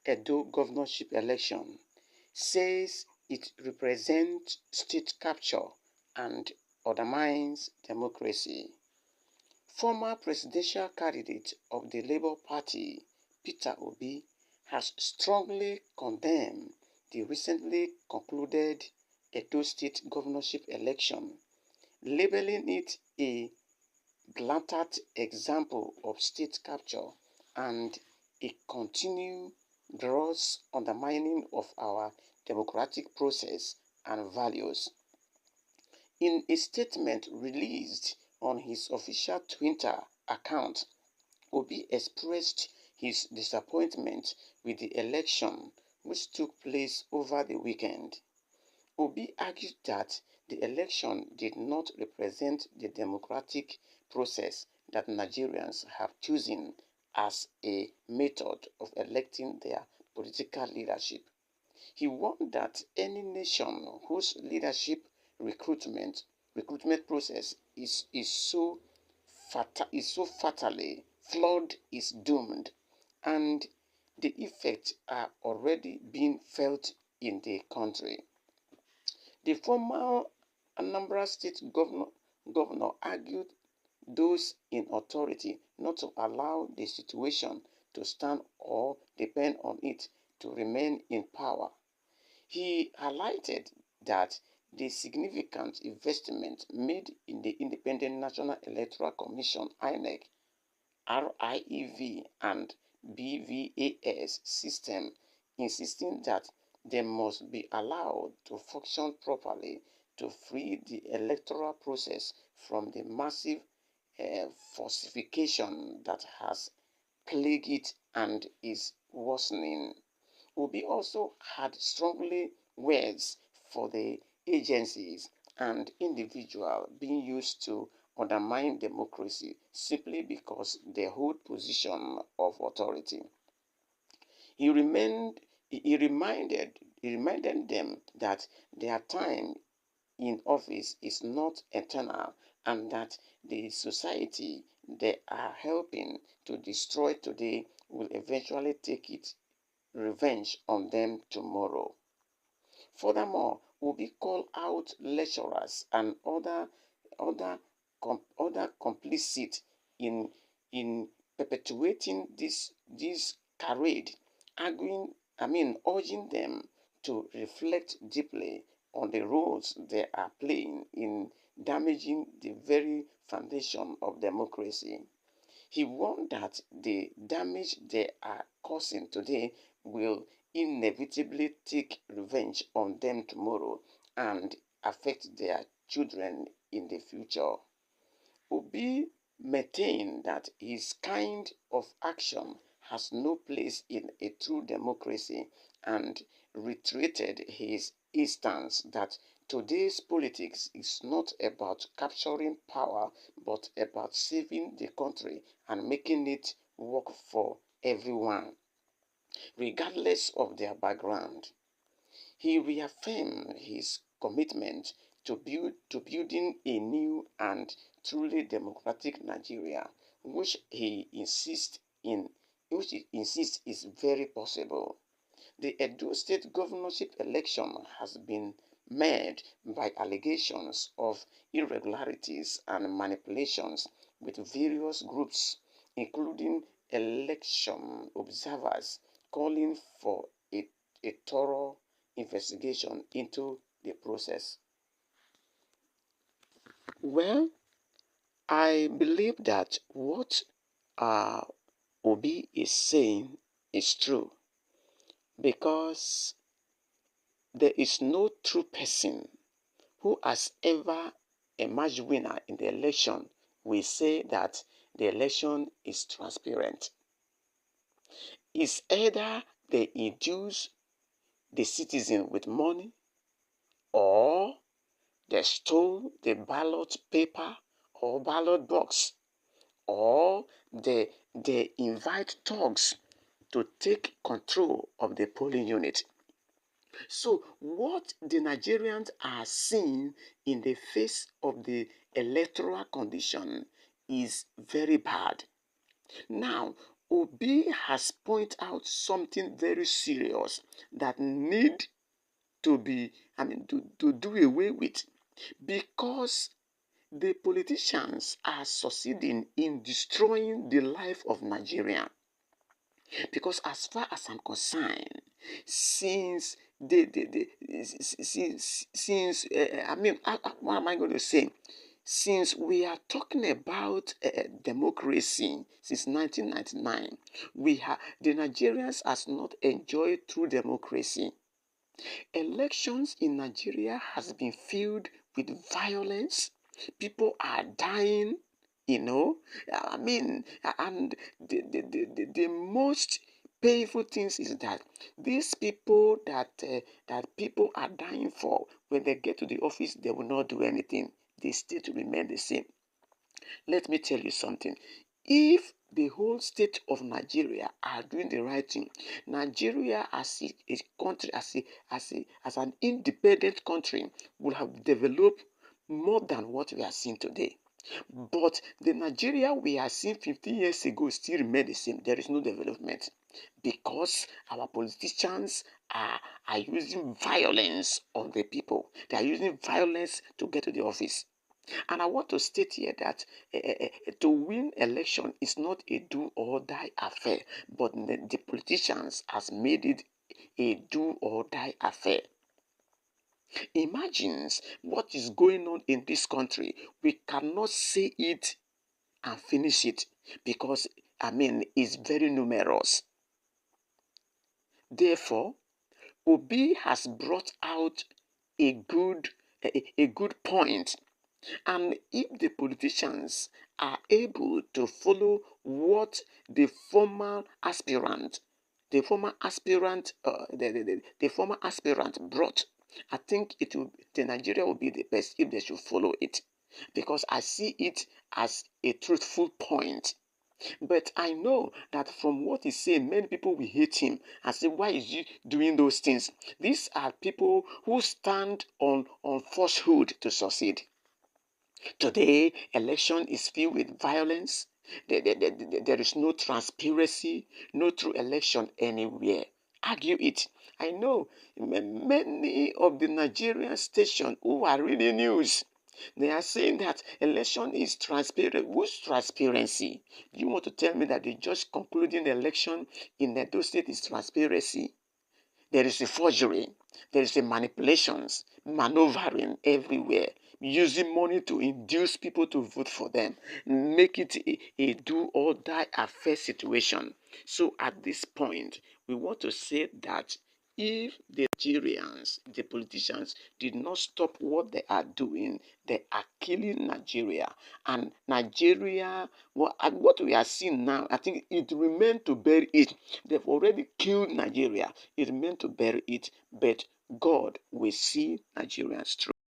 year's Edo governorship election, says it represents state capture and undermines democracy. Former presidential candidate of the Labour Party, Peter Obi, has strongly condemned the recently concluded Edo State governorship election, labeling it a blatant example of state capture and a continued gross undermining of our democratic process and values. In a statement released on his official Twitter account, Obi expressed his disappointment with the election which took place over the weekend. Obi argued that the election did not represent the democratic process that Nigerians have chosen as a method of electing their political leadership. He warned that any nation whose leadership recruitment process is so fatally flawed is doomed, and the effects are already being felt in the country. The former Anambra State governor argued those in authority not to allow the situation to stand or depend on it to remain in power. He highlighted that the significant investment made in the Independent National Electoral Commission (INEC), RIEV, and BVAS system, insisting that they must be allowed to function properly to free the electoral process from the massive falsification that has plagued it and is worsening. Obi also had strongly words for the agencies and individuals being used to undermine democracy simply because they hold position of authority. He reminded them that their time in office is not eternal and that the society they are helping to destroy today will eventually take its revenge on them tomorrow. Furthermore, Obi called out lecturers and other complicit in perpetuating this charade, urging them to reflect deeply on the roles they are playing in damaging the very foundation of democracy. He warned that the damage they are causing today will inevitably take revenge on them tomorrow and affect their children in the future. Obi maintained that his kind of action has no place in a true democracy and reiterated his stance that today's politics is not about capturing power but about saving the country and making it work for everyone, regardless of their background. He reaffirmed his commitment to building a new and truly democratic Nigeria, which he insists is very possible. The Edo State governorship election has been marred by allegations of irregularities and manipulations with various groups, including election observers, calling for a thorough investigation into the process. Well, I believe that what uh, Obi is saying is true because there is no true person who has ever emerged winner in the election will say that the election is transparent. It's either they induce the citizen with money or they stole the ballot paper or ballot box or they invite thugs to take control of the polling unit. So what the Nigerians are seeing in the face of the electoral condition is very bad. Now, Obi has pointed out something very serious that need to be, to do away with, because the politicians are succeeding in destroying the life of Nigeria. Because as far as I'm concerned, since what am I going to say? Since we are talking about democracy since 1999, the Nigerians has not enjoyed true democracy. Elections in Nigeria has been filled with violence. People are dying, you know. And the most painful things is that these people that people are dying for, when they get to the office, they will not do anything. They stay to remain the same. Let me tell you something. If the whole state of Nigeria are doing the right thing, Nigeria as a country, as an independent country, will have developed more than what we are seeing today. But the Nigeria we are seeing 15 years ago still remain the same. There is no development because our politicians are using violence on the people. They are using violence to get to the office. And I want to state here that to win election is not a do or die affair, but the politicians has made it a do or die affair. Imagine what is going on in this country. We cannot say it and finish it because it's very numerous. Therefore, Obi has brought out a good point. And if the politicians are able to follow what the former aspirant, the former aspirant, the former aspirant brought, I think the Nigeria will be the best if they should follow it, because I see it as a truthful point. But I know that from what he's saying, many people will hate him and say, why is he doing those things? These are people who stand on falsehood to succeed. Today, election is filled with violence. There is no transparency, no true election anywhere. Argue it. I know many of the Nigerian stations who are reading news, they are saying that election is transparent. Whose transparency? You want to tell me that the judge concluding the election in Edo State is transparency? There is a forgery. There is a manipulations, maneuvering everywhere, using money to induce people to vote for them, make it a do or die affair situation. So at this point, we want to say that if the Nigerians, the politicians, did not stop what they are doing, they are killing Nigeria. And Nigeria, what we are seeing now, I think it remains to bury it. They've already killed Nigeria. It remains to bury it. But God will see Nigerians through.